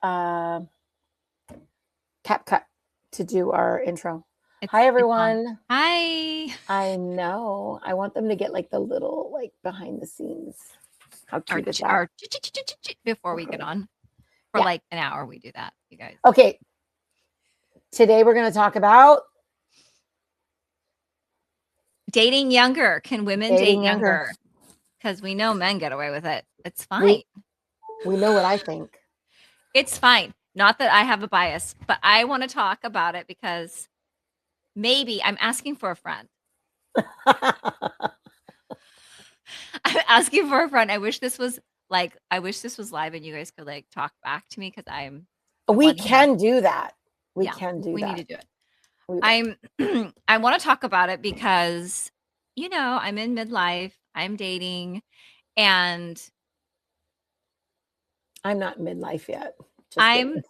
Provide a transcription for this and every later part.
CapCut to do our intro. It's Hi, on. everyone. Hi. I know. I want them to get like the little like behind the scenes. How cute is that? Our before we get on for Yeah. like an hour, we do that, you guys. Okay. Today we're going to talk about Dating younger. Can women dating date younger? Because we know men get away with it. It's fine. We know what I think. It's fine. Not that I have a bias, but I want to talk about it because maybe I'm asking for a friend. I'm asking for a friend. I wish this was live and you guys could like talk back to me because I'm We can do that. We can do that. We need to do it. I want to talk about it because I'm in midlife, I'm dating, and I'm not midlife yet. I'm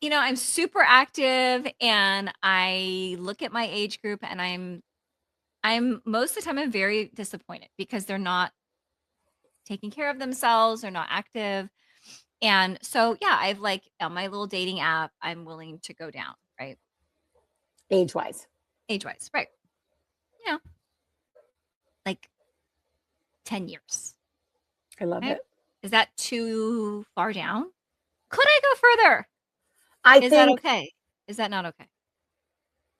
I'm super active, and I look at my age group, and I'm most of the time I'm very disappointed because they're not taking care of themselves, they're not active. And so I've like on my little dating app, I'm willing to go down, right? Age-wise, right? You know, like 10 years. I love it. Is that too far down? Could I go further? Is that okay? Is that not okay?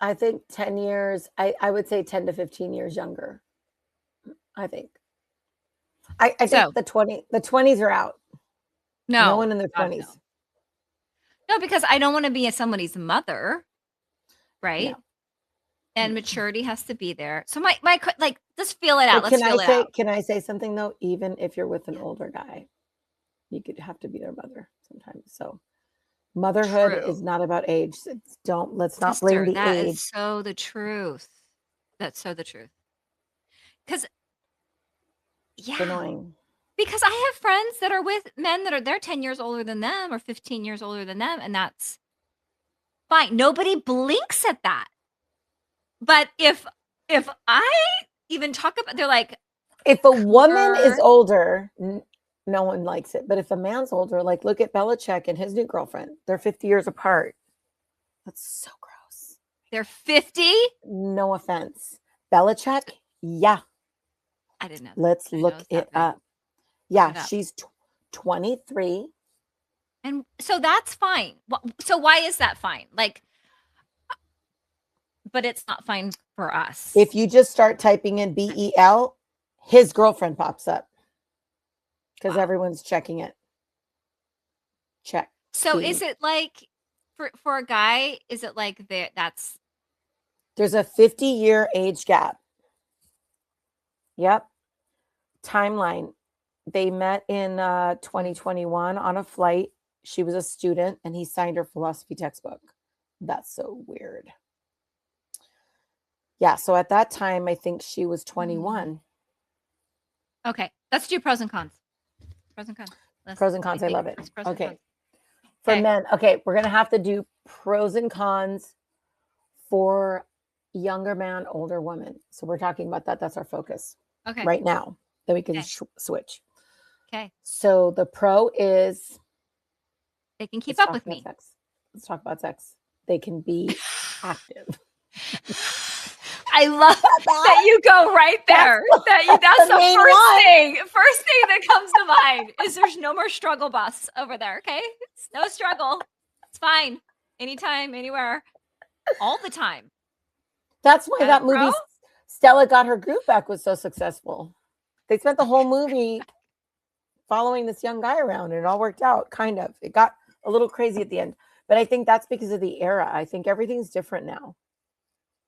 I think 10 years, I would say 10 to 15 years younger. I think. I think the 20s are out. No one in their 20s. No, because I don't want to be somebody's mother, right? No. And maturity has to be there. So my like, let's feel it out. Can I say something though? Even if you're with an older guy, you could have to be their mother sometimes. So motherhood is not about age. Let's not blame the age. That is so the truth. That's so the truth. Because it's annoying. Because I have friends that are with men that they're 10 years older than them or 15 years older than them, and that's fine. Nobody blinks at that. But if I even talk about, they're like, if a woman is older, no one likes it. But if a man's older, like look at Belichick and his new girlfriend, they're 50 years apart. That's so gross. They're 50? No offense. Belichick? Yeah. I didn't know. Let's look it up. Yeah, she's 23. And so that's fine. So why is that fine? Like, but it's not fine for us. If you just start typing in BEL, his girlfriend pops up because everyone's checking it. Check. So is it like for a guy? Is it like there's a 50-year age gap? Yep. Timeline. They met in 2021 on a flight. She was a student and he signed her philosophy textbook. That's so weird. Yeah, so at that time, I think she was 21. Okay, let's do pros and cons. Pros and cons. Pros and cons, I love it. Okay. For men, okay, we're going to have to do pros and cons for younger man, older woman. So we're talking about that. That's our focus right now. Then we can switch. Okay. So the pro is they can keep up with me. Sex. Let's talk about sex. They can be active. I love that you go right there. That's the first thing that comes to mind is there's no more struggle bus over there. Okay, it's no struggle. It's fine. Anytime, anywhere, all the time. That's why that movie Stella Got Her Groove Back was so successful. They spent the whole movie following this young guy around, and it all worked out. Kind of. It got a little crazy at the end, but I think that's because of the era. I think everything's different now.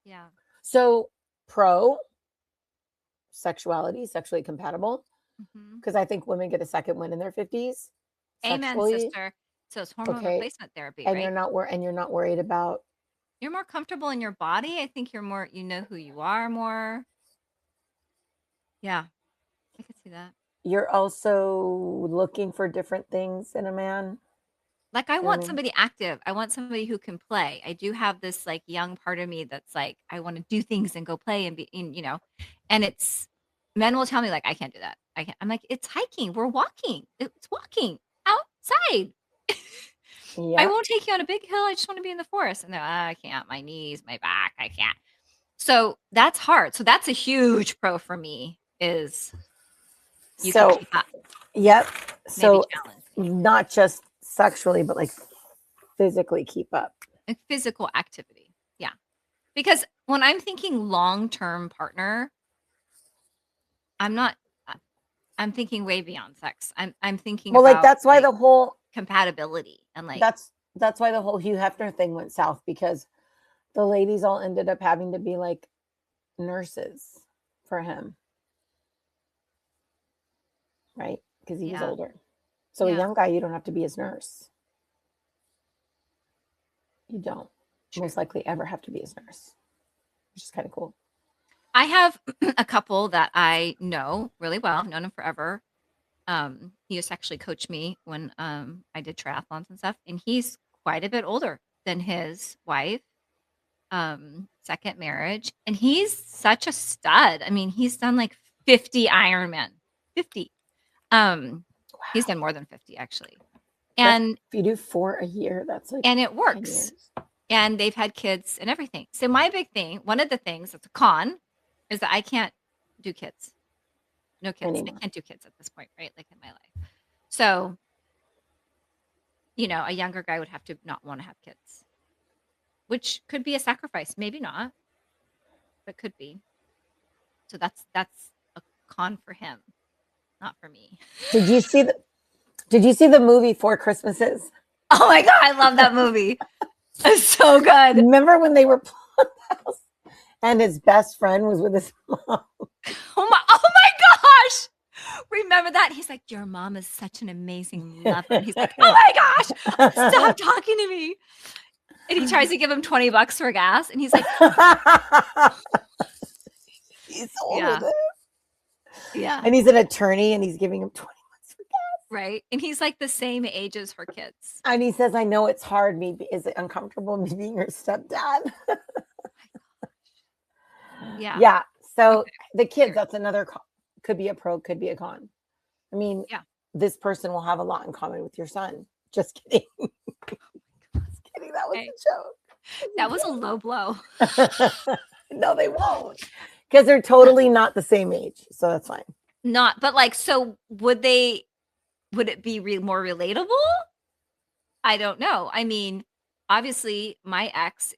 Yeah. So pro sexuality, sexually compatible, because I think women get a second win in their 50s. Amen, sister. So it's hormone replacement therapy, and right? You're not worried about. You're more comfortable in your body. I think you're more. You know who you are more. Yeah, I could see that. You're also looking for different things in a man. Like I want somebody active. I want somebody who can play. I do have this like young part of me that's like, I want to do things and go play and be in, and it's men will tell me like, I can't do that. I can't. I'm like, it's hiking. We're walking. It's walking outside. Yeah. I won't take you on a big hill. I just want to be in the forest. And they're, I can't. My knees, my back, I can't. So that's hard. So that's a huge pro for me is you can keep up. Yep. Maybe So challenge me. not just sexually, but like physically keep up. Like physical activity. Yeah. Because when I'm thinking long-term partner, I'm thinking way beyond sex. I'm thinking Well, about like that's why the whole compatibility and like that's why the whole Hugh Hefner thing went south, because the ladies all ended up having to be like nurses for him. Right? Because he was older. So a young guy, you don't have to be his nurse. You don't most likely ever have to be his nurse, which is kind of cool. I have a couple that I know really well. I've known him forever. He used to actually coach me when I did triathlons and stuff, and he's quite a bit older than his wife. Second marriage, and he's such a stud. I mean, he's done like 50 Ironman. 50. He's done more than 50 actually. And if you do 4 a year, that's like, and it works. And they've had kids and everything. So my big thing, one of the things that's a con, is that I can't do kids. No kids. Anymore. I can't do kids at this point, right? Like in my life. So, you know, a younger guy would have to not want to have kids, which could be a sacrifice. Maybe not, but could be. So that's a con for him, not for me. Did you see the movie Four Christmases? Oh my God, I love that movie. It's so good. Remember when they were playing the house and his best friend was with his mom? Oh my gosh. Remember that? He's like, your mom is such an amazing lover. And he's like, oh my gosh, stop talking to me. And he tries to give him $20 for gas. And he's like, he's older. Yeah. And he's an attorney and he's giving him $20 for gas. Right. And he's like the same age as her kids. And he says, I know it's hard. Is it uncomfortable me being your stepdad? Yeah. Yeah. So the kids, that's another could be a pro, could be a con. I mean, this person will have a lot in common with your son. Just kidding. Just kidding. That was a joke. That was a low blow. No, they won't. Because they're totally not the same age. So that's fine. Not, but like, so would it be more relatable? I don't know. I mean, obviously my ex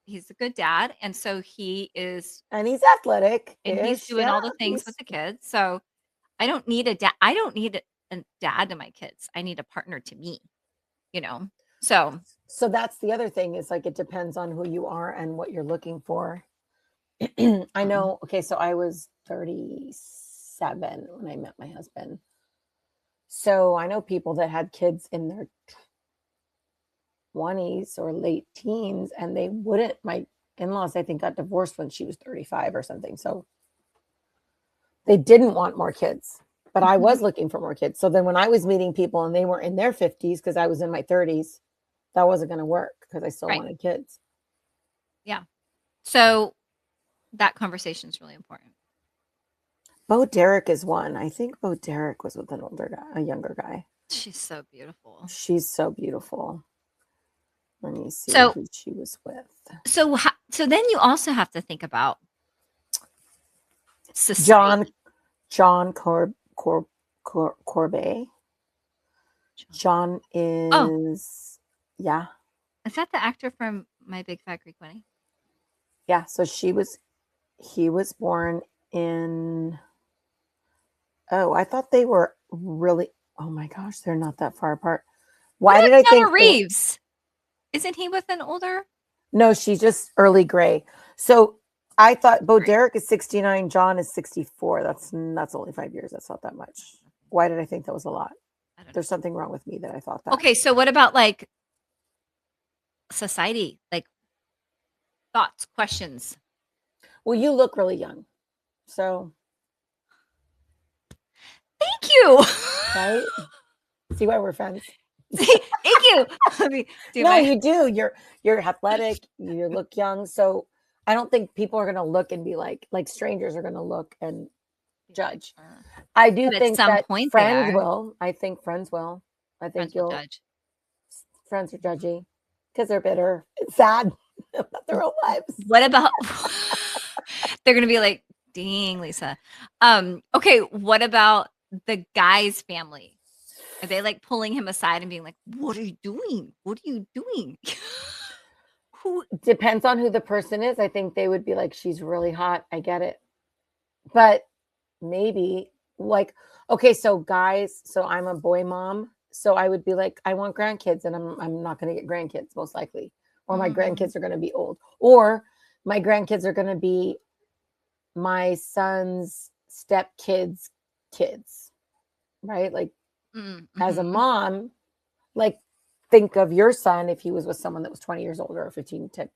he's a good dad. And so he is. And he's athletic. And he's doing all the things with the kids. So I don't need a dad. I don't need a dad to my kids. I need a partner to me, you know? So that's the other thing is like, it depends on who you are and what you're looking for. I know. Okay. So I was 37 when I met my husband. So I know people that had kids in their 20s or late teens, and they wouldn't. My in-laws, I think, got divorced when she was 35 or something. So they didn't want more kids, but I was looking for more kids. So then when I was meeting people and they were in their 50s, because I was in my 30s, that wasn't going to work because I still wanted kids. Yeah. So that conversation is really important. Bo Derek is one. I think Bo Derek was with an older guy, a younger guy. She's so beautiful. She's so beautiful. Let me see who she was with. So then you also have to think about society. John Corbet. John is Is that the actor from My Big Fat Greek Wedding? Yeah. So he was born in. Oh, I thought they were really. Oh my gosh, they're not that far apart. Why did I think Reeves? Isn't he with an older? No, she's just early gray. So I thought Bo Derek is 69, John is 64. That's only 5 years. That's not that much. Why did I think that was a lot? There's something wrong with me that I thought that. Okay, so what about like society, like thoughts, questions? Well, you look really young, so. Thank you. Right? See why we're friends. Thank you. You do. You're athletic. You look young. So I don't think people are going to look and be like strangers are going to look and judge. I do think that friends will. I think friends will. I think Friends will judge. friends are judgy because they're bitter. It's sad about their own lives. What about they're gonna be like, dang, Lisa. Okay, what about the guy's family? Are they like pulling him aside and being like, what are you doing? What are you doing? Who Depends on who the person is. I think they would be like, she's really hot. I get it. But maybe like, okay, so guys, so I'm a boy mom. So I would be like, I want grandkids, and I'm not going to get grandkids most likely, or my grandkids are going to be old, or my grandkids are going to be my son's stepkids' kids, right? Like as a mom, like think of your son if he was with someone that was 20 years older or 15, 10,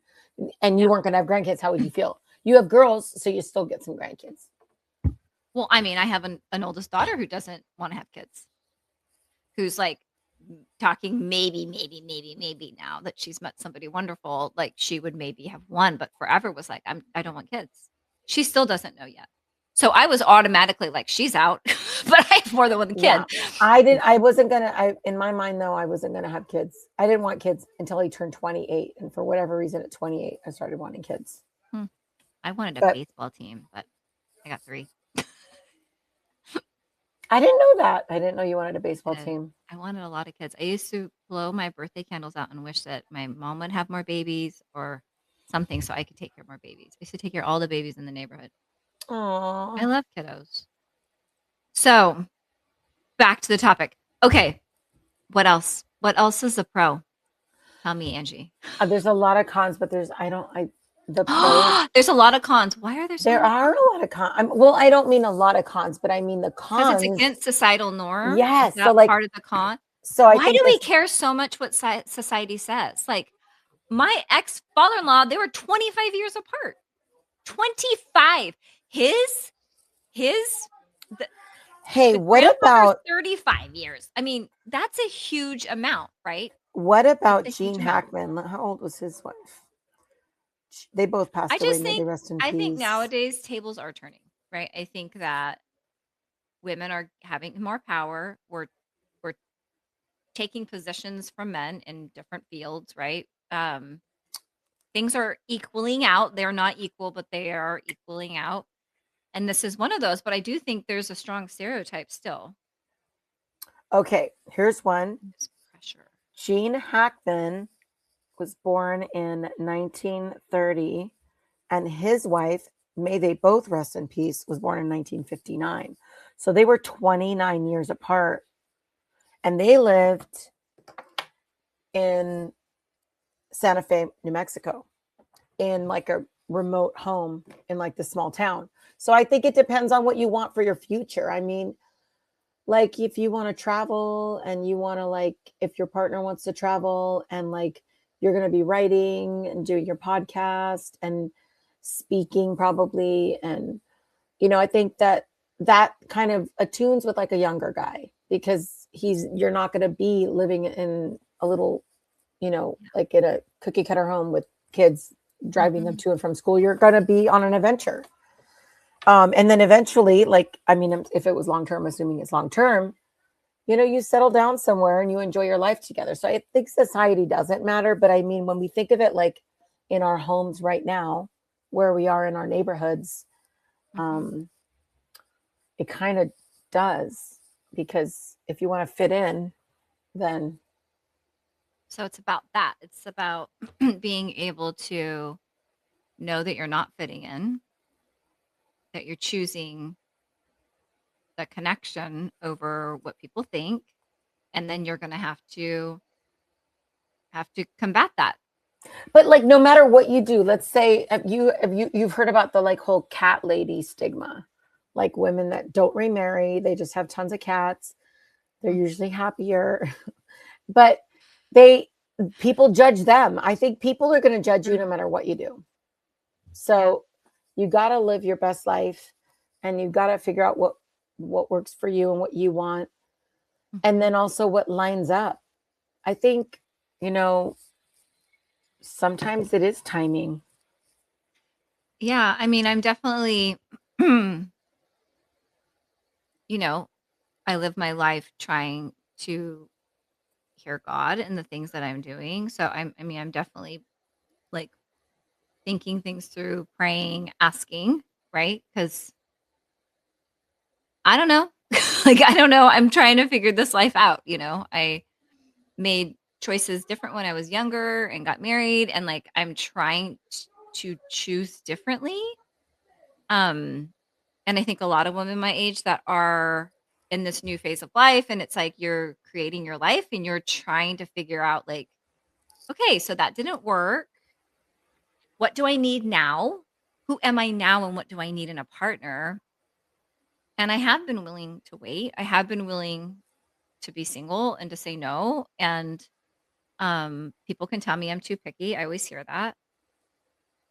and you weren't going to have grandkids. How would you feel? You have girls, so you still get some grandkids. Well, I mean, I have an oldest daughter who doesn't want to have kids, who's like talking maybe now that she's met somebody wonderful, like she would maybe have one, but forever was like, I don't want kids. She still doesn't know yet. So I was automatically like, she's out, but I have more than one kid. Yeah. In my mind though, I wasn't gonna have kids. I didn't want kids until he turned 28. And for whatever reason at 28, I started wanting kids. I wanted a baseball team, but I got 3. I didn't know that. I didn't know you wanted a baseball team. I wanted a lot of kids. I used to blow my birthday candles out and wish that my mom would have more babies or something so I could take care of more babies. I used to take care of all the babies in the neighborhood. Aww. I love kiddos. So back to the topic. Okay. What else? What else is a pro? Tell me, Angie. There's a lot of cons, but there's the pros. There's a lot of cons. Why are there so There are a lot of cons. Well, I don't mean a lot of cons, but I mean the cons. Because it's against societal norm. Yes. So like part of the con. So why do we care so much what society says? Like my ex-father-in-law, they were 25 years apart. 25. What about 35 years? I mean, that's a huge amount, right? What about Gene Hackman? How old was his wife? They both passed away. May they rest in peace. I think nowadays tables are turning, right? I think that women are having more power. We're taking positions from men in different fields, right? Things are equaling out. They're not equal, but they are equaling out. And this is one of those, but I do think there's a strong stereotype still. Okay, here's one. Pressure. Gene Hackman was born in 1930, and his wife, may they both rest in peace, was born in 1959. So they were 29 years apart, and they lived in Santa Fe, New Mexico, in like a remote home in like the small town. So I think it depends on what you want for your future. I mean, like if you want to travel and you want to like, if your partner wants to travel and like you're going to be writing and doing your podcast and speaking probably. And, you know, I think that kind of attunes with like a younger guy because you're not going to be living in a little, you know, like in a cookie cutter home with kids driving them to and from school. You're going to be on an adventure. And then eventually, like, I mean, if it was long-term, assuming it's long-term, you know, you settle down somewhere and you enjoy your life together. So I think society doesn't matter. But I mean, when we think of it, like in our homes right now, where we are in our neighborhoods, it kind of does, because if you want to fit in, then. So it's about that. It's about being able to know that you're not fitting in, that you're choosing the connection over what people think, and then you're going to have to combat that. But like, no matter what you do, let's say you've heard about the like whole cat lady stigma, like women that don't remarry, they just have tons of cats. They're usually happier, but people judge them. I think people are going to judge you no matter what you do. So you got to live your best life, and you got to figure out what works for you and what you want. And then also what lines up. I think, you know, sometimes it is timing. Yeah. I mean, I'm definitely, you know, I live my life trying to hear God in the things that I'm doing. So I'm definitely like thinking things through, praying, asking, right? Because I don't know. Like, I don't know. I'm trying to figure this life out. I made choices different when I was younger and got married, and like I'm trying to choose differently. Um, and I think a lot of women my age that are in this new phase of life, and it's like you're creating your life and you're trying to figure out, like, okay, so that didn't work. What do I need now? Who am I now, and what do I need in a partner? And I have been willing to wait. I have been willing to be single and to say no. And people can tell me I'm too picky. I always hear that.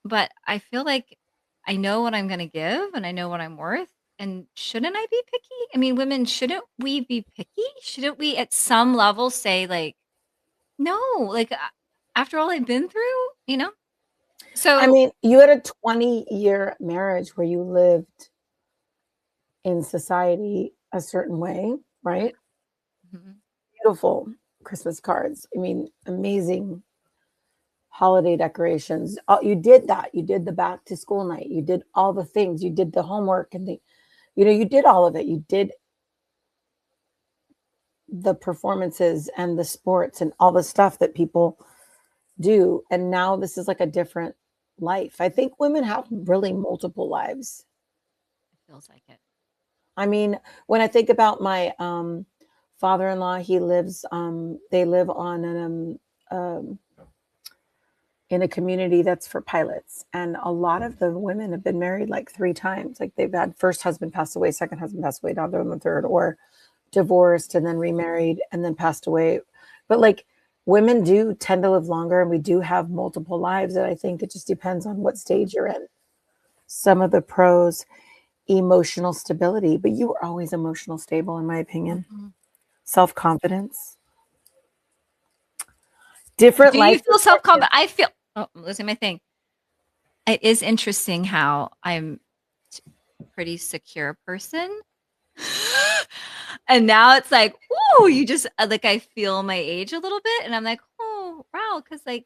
But I feel like I know what I'm going to give and I know what I'm worth. And shouldn't I be picky? I mean, women, shouldn't we be picky? Shouldn't we at some level say, like, no, like, after all I've been through, I So, mean, you had a 20-year marriage where you lived in society a certain way, right? mhm, Beautiful Christmas cards. I mean, amazing holiday decorations. You did that. You did the back to school night. You did all the things. You did the homework and you did all of it. You did the performances and the sports and all the stuff that people do. And now this is like a different life. I think women have really multiple lives. it feels like it. I mean, when I think about my father-in-law, they live on in a community that's for pilots. And a lot of the women have been married like 3 times. Like they've had first husband passed away, second husband passed away, now they're on the third, or divorced and then remarried and then passed away. But like women do tend to live longer and we do have multiple lives. And I think it just depends on what stage you're in. Some of the pros, emotional stability, but you were always emotional stable, in my opinion. Mhm. Self-confidence, different Do you life feel perspectives. self-confident? I'm losing my thing. It is interesting how I'm a pretty secure person. And now it's like, ooh, you just like I feel my age a little bit, and I'm like, oh wow, because like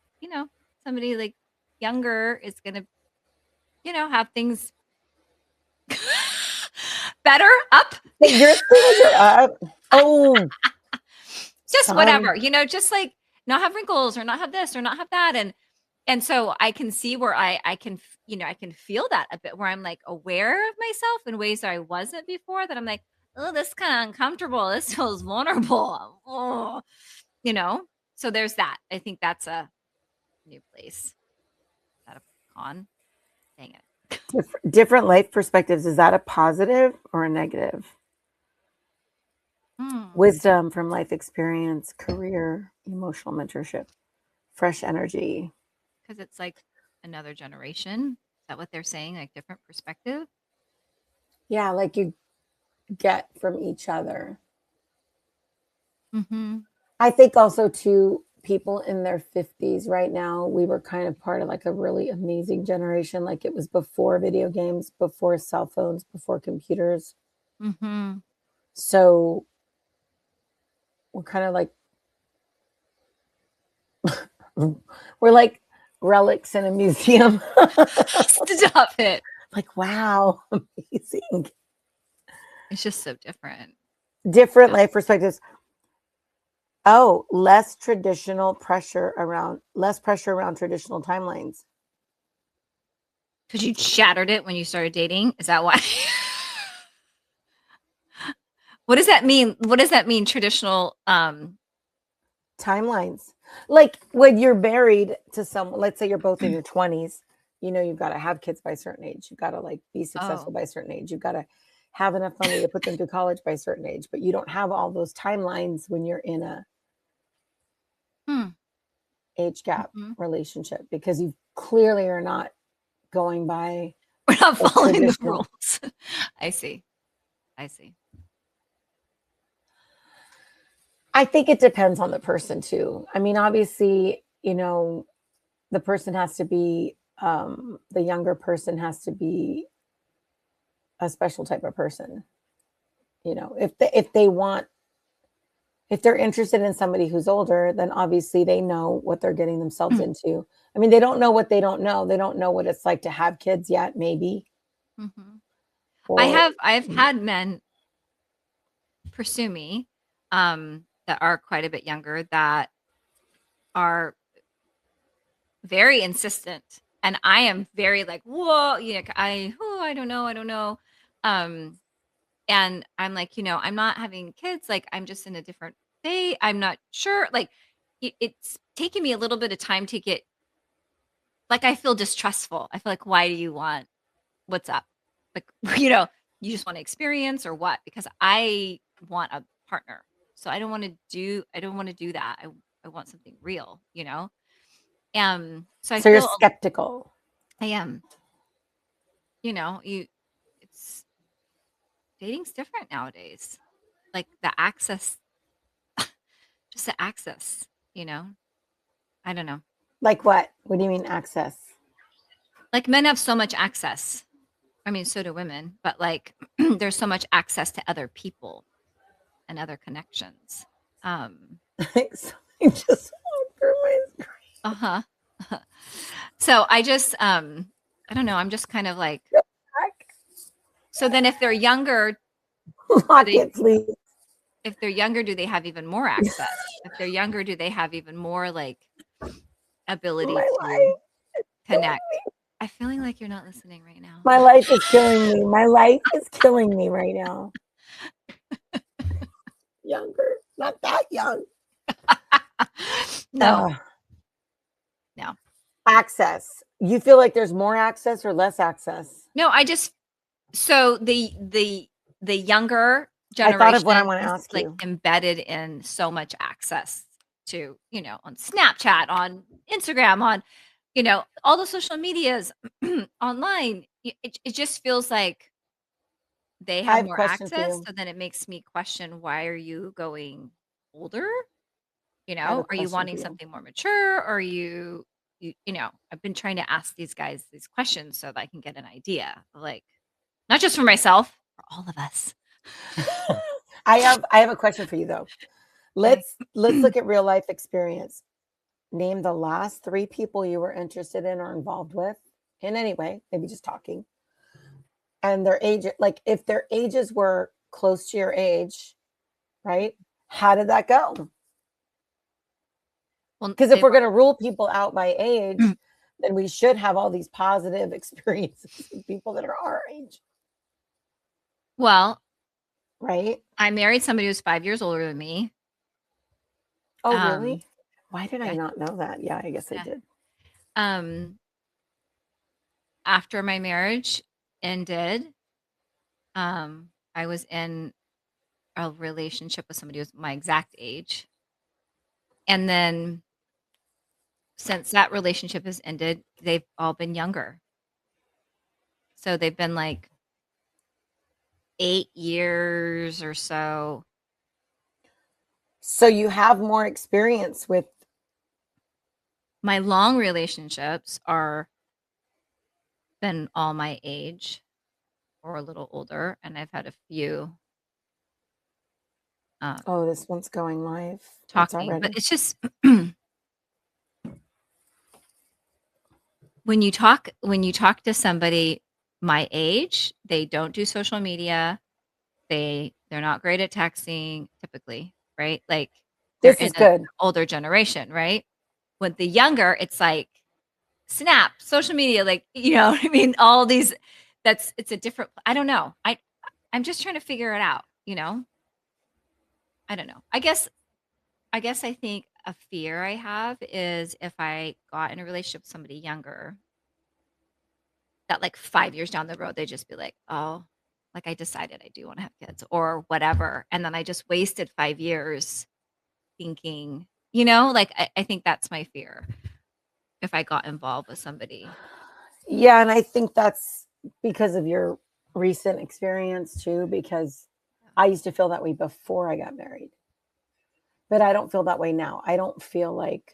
somebody like younger is gonna have things better up, But your things are up. Oh, just son. whatever, just like not have wrinkles or not have this or not have that, and so I can see where I can I can feel that a bit where I'm like aware of myself in ways that I wasn't before. That I'm like, oh, this is kind of uncomfortable. This feels vulnerable. Oh, you know. So there's that. I think that's a new place. Is that a con? Dang it. Different life perspectives. Is that a positive or a negative? Hmm. Wisdom from life experience, career, emotional mentorship, fresh energy. Because it's like another generation. Is that what they're saying? Like different perspective? Yeah, like you get from each other. Mm-hmm. I think also too, people in their 50s right now, we were kind of part of like a really amazing generation. Like it was before video games, before cell phones, before computers. Mm-hmm. So we're kind of like we're like relics in a museum. Stop it. Like, wow, amazing. It's just so different. Different Yeah. life perspectives. Oh, less pressure around traditional timelines. Because you shattered it when you started dating. Is that why? What does that mean? What does that mean? Traditional. Timelines. Like when you're married to someone, let's say you're both in your 20s, you've got to have kids by a certain age. You've got to like be successful Oh. by a certain age. You've got to have enough money to put them through college by a certain age, but you don't have all those timelines when you're in a Hmm. age gap Mhm. relationship because you clearly are not going by We're not the following the traditional. rules. I see. I see. I think it depends on the person too. I mean, obviously, the person has to be the younger person has to be a special type of person. If they want If they're interested in somebody who's older, then obviously they know what they're getting themselves Mhm. into. I mean, they don't know what they don't know. They don't know what it's like to have kids yet, maybe. Mhm. Or I've had men pursue me, that are quite a bit younger that are very insistent, and I am very like, "Whoa," I don't know, I don't know." Um, and I'm like, "I'm not having kids, like, I'm just in a different state, I'm not sure." Like, it's taken me a little bit of time to get like, I feel distrustful. I feel like, "Why do you want what's up?" Like, "You just wanna experience or what?" Because I want a partner. So I don't wanna do that. I want something real, you know? So I so you're feel skeptical. I am, you it's dating's different nowadays. Like the access, just the access, you know? I don't know. Like what? What do you mean access? Like men have so much access. I mean, so do women, but like there's so much access to other people and other connections. Um, Something just went through my screen. uh-huh. So I don't know, I'm just kind of like so then if they're younger, do Lock they it, please. if they're younger, do they have even more access? If they're younger, do they have even more like ability My to life is killing connect? me. I'm feeling like you're not listening right now. My life is killing me. My life is killing me right now. Younger, not that young. No, Uh, no. access. You feel like there's more access or less access? No, I just so the younger I thought of what I generation want to is ask like you. embedded in so much access to, on Snapchat, on Instagram, on, all the social medias online. It just feels like they I have have a more question for access. you. So then it makes me question, why are you going older? I have a Are you question for wanting you. something more mature? Or are I've been trying to ask these guys these questions so that I can get an idea, like, not just for myself, for all of us. I have a question for you though. Okay. Let's look at real life experience. Name the last three people you were interested in or involved with in any way, maybe just talking, and their age. Like if their ages were close to your age, right? How did that go? Well, Because if they we're going were to rule people out by age, then we should have all these positive experiences with people that are our age, well, right? I married somebody who's 5 years older than me. Oh, Um, really? Why did I yeah, not know that? Yeah, I guess I yeah. did. Um, After my marriage ended, I was in a relationship with somebody who's my exact age. And then since that relationship has ended, they've all been younger. So they've been like 8 years or so. So you have more experience with. My long relationships are been all my age or a little older, and I've had a few Oh, this one's going live. It's talking, but already. it's just when you talk to somebody my age, they don't do social media. They're not great at texting typically, right? Like they're This in is an good. older generation, right? With the younger, it's like Snap, social media, like, what I mean? All these it's a different I don't know. I'm just trying to figure it out, you know? I don't know. I guess I think a fear I have is if I got in a relationship with somebody younger, that like 5 years down the road, they just be like, "Oh, like I decided I do wanna have kids," or whatever, and then I just wasted 5 years thinking, like I think that's my fear if I got involved with somebody. Yeah, and I think that's because of your recent experience too, because I used to feel that way before I got married. But I don't feel that way now. I don't feel like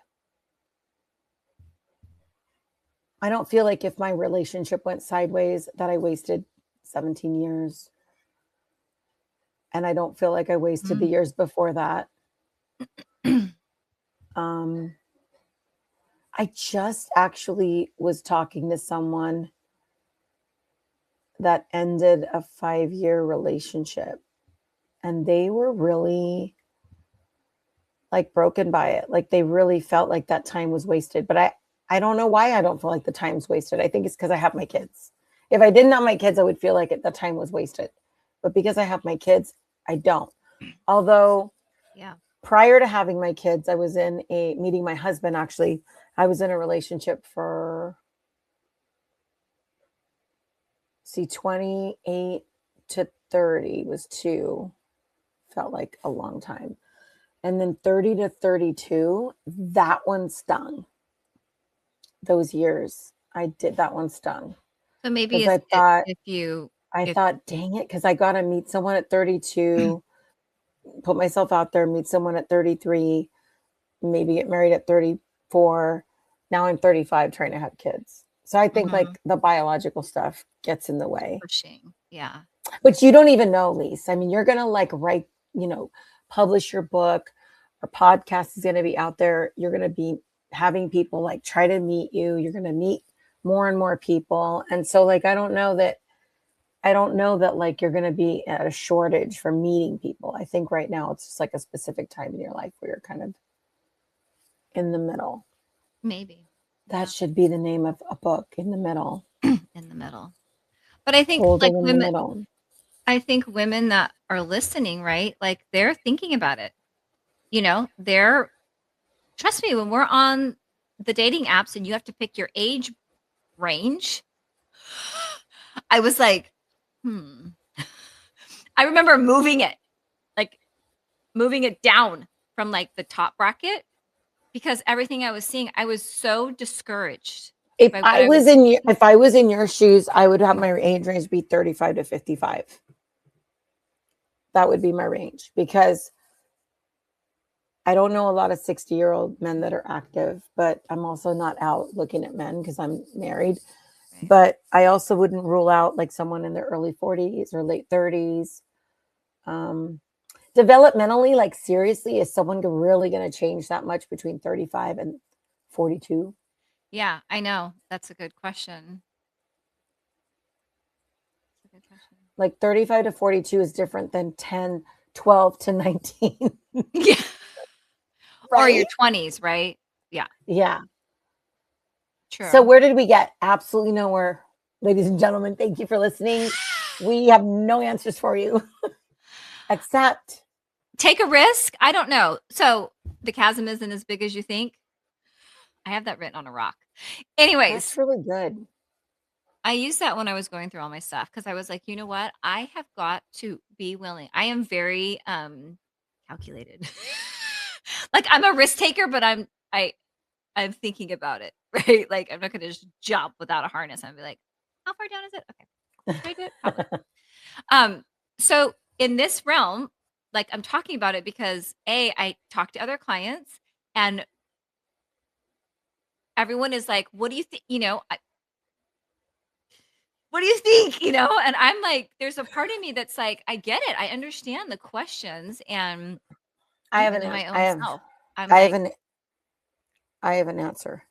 if my relationship went sideways that I wasted 17 years, and I don't feel like I wasted the Mm, years before that. I just actually was talking to someone that ended a 5-year relationship, and they were really like broken by it. Like they really felt like that time was wasted. But I don't know why I don't feel like the time's wasted. I think it's because I have my kids. If I didn't have my kids, I would feel like the time was wasted. But because I have my kids, I don't. Although Yeah. prior to having my kids, I was in meeting my husband. Actually, I was in a relationship for 28 to 30 was 2, felt like a long time. And then 30 to 32, that one stung. Those years, that one stung. So maybe Because I if thought, dang it, because I got to meet someone at 32, put myself out there, meet someone at 33, maybe get married at 34. Now I'm 35 trying to have kids. So I think like the biological stuff gets in the way. pushing. Yeah. But you don't even know, Lise. I mean, you're going to like write, publish your book. Our podcast is going to be out there. You're going to be having people like try to meet you. You're going to meet more and more people. And so like, I don't know that like you're going to be at a shortage for meeting people. I think right now it's just like a specific time in your life where you're kind of in the middle. Maybe. That should be the name of a book, In the Middle. In the middle. But I think Holding like in the middle. I think women that are listening, right? Like they're thinking about it. Trust me, when we're on the dating apps and you have to pick your age range, I was like, I remember moving it down from like the top bracket because everything I was seeing, I was so discouraged. If I was in your shoes, I would have my age range be 35 to 55. That would be my range because I don't know a lot of 60-year-old men that are active, but I'm also not out looking at men because I'm married. Right. But I also wouldn't rule out like someone in their early 40s or late 30s. Developmentally, like seriously, is someone really going to change that much between 35 and 42? Yeah, I know. That's a good question. Like 35 to 42 is different than 10, 12 to 19. Yeah. Right? Or your 20s, right? Yeah. Yeah. True. So where did we get? Absolutely nowhere. Ladies and gentlemen, thank you for listening. We have no answers for you. Except take a risk. I don't know. So the chasm isn't as big as you think. I have that written on a rock. Anyways. That's really good. I used that when I was going through all my stuff because I was like, you know what? I have got to be willing. I am very calculated. Like I'm a risk taker, but I'm thinking about it, right? Like I'm not gonna just jump without a harness. I'm be like, how far down is it? Okay. Should I do it? Probably. So in this realm, like I'm talking about it because I talk to other clients and everyone is like, what do you think? What do you think? And I'm like, there's a part of me that's like, I get it. I understand the questions. And I have even an in my answer. own self, I have an answer.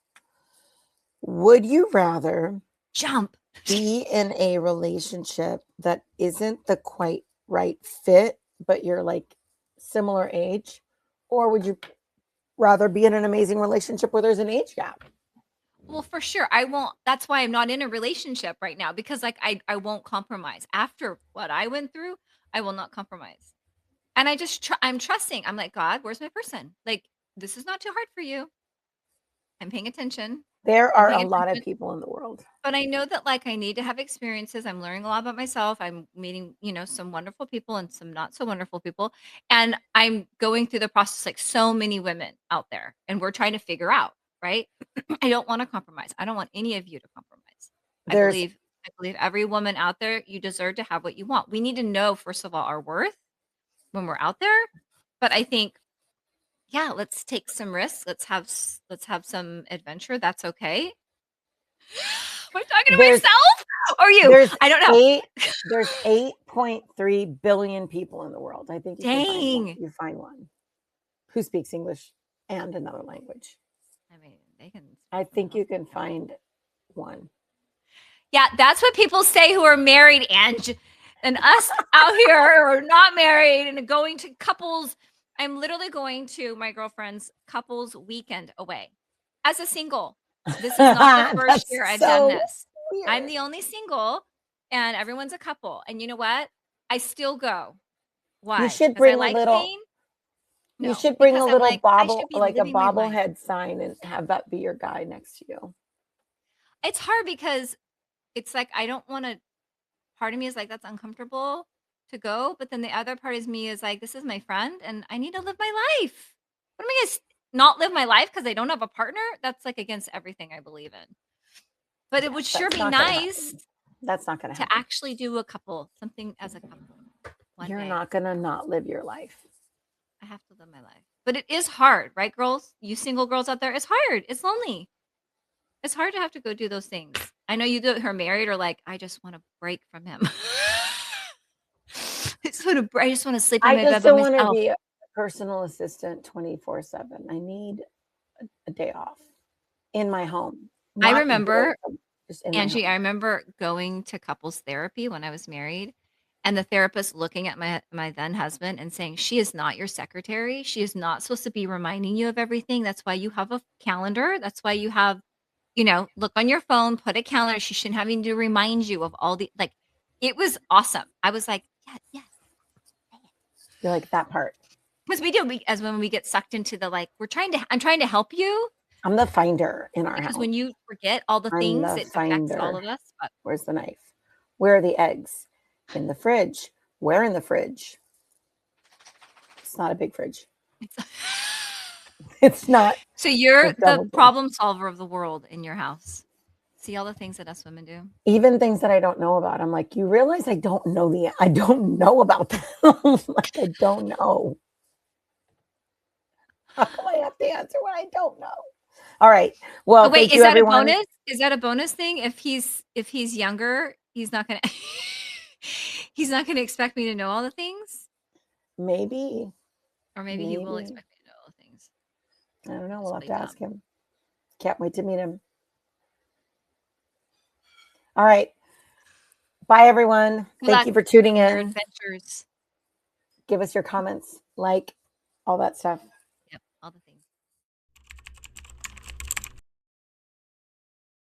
Would you rather jump be in a relationship that isn't the quite right fit, but you're like similar age? Or would you rather be in an amazing relationship where there's an age gap? Well, for sure. I won't. That's why I'm not in a relationship right now because like I won't compromise. After what I went through, I will not compromise. And I'm trusting. I'm like, God, where's my person? Like, this is not too hard for you. I'm paying attention. There are a lot of people in the world. But I know that like I need to have experiences. I'm learning a lot about myself. I'm meeting, some wonderful people and some not so wonderful people. And I'm going through the process like so many women out there. And we're trying to figure out, right? I don't want to compromise. I don't want any of you to compromise. I believe every woman out there, you deserve to have what you want. We need to know, first of all, our worth when we're out there. But I think, yeah, let's take some risks. Let's have some adventure. That's okay. Am I talking to myself or you? I don't know. There's 8.3 billion people in the world. I think you Dang. you find one. who speaks English and another language. I mean, they can. I think you can find one. Yeah, that's what people say who are married, and us out here are not married and going to couples. I'm literally going to my girlfriend's couples weekend away as a single. This is not the first year I've done this. Weird. I'm the only single, and everyone's a couple. And you know what? I still go. Why? You should 'Cause bring I like a little. Spain? You No, should bring a because I'm little like, I bobble, should be like a living my life. bobblehead sign, and have that be your guy next to you. It's hard because it's like I don't want to. Part of me is like that's uncomfortable to go, but then the other part of me is like this is my friend, and I need to live my life. What am I gonna not live my life because I don't have a partner? That's like against everything I believe in. But it would sure be nice. That's not going to happen. To actually do a couple, something as a couple. You're not going to not live your life. I have to live my life. But it is hard, right, girls? You single girls out there, it's hard. It's lonely. It's hard to have to go do those things. I know you who are married are like, I just want to break from him. I just want to sleep in my bed by myself. I just don't want to be a personal assistant 24/7. I need a day off in my home. I remember, Angie, I remember going to couples therapy when I was married, and the therapist looking at my then husband and saying, she is not your secretary. She is not supposed to be reminding you of everything. That's why you have a calendar. That's why you have, look on your phone, put a calendar. She shouldn't having to remind you of all the, like, it was awesome. I was like, yes. You're like that part. Because we do, as when we get sucked into the, like, I'm trying to help you. I'm the finder in our house. Because when you forget all the things, it affects all of us. But where's the knife? Where are the eggs? In the fridge. Where in the fridge? It's not a big fridge. It's not. So you're the problem solver of the world in your house. See all the things that us women do? Even things that I don't know about. I'm like, you realize I don't know about them. Like, I don't know. How come I have to answer what I don't know? All right. Well, wait, is that everyone. A bonus? Is that a bonus thing? If he's younger, he's not gonna expect me to know all the things. Maybe. Or maybe he will expect me to know all the things. I don't know. We'll have to ask him. Can't wait to meet him. All right. Bye, everyone. Thank you for tuning in. Adventures. Give us your comments, like all that stuff.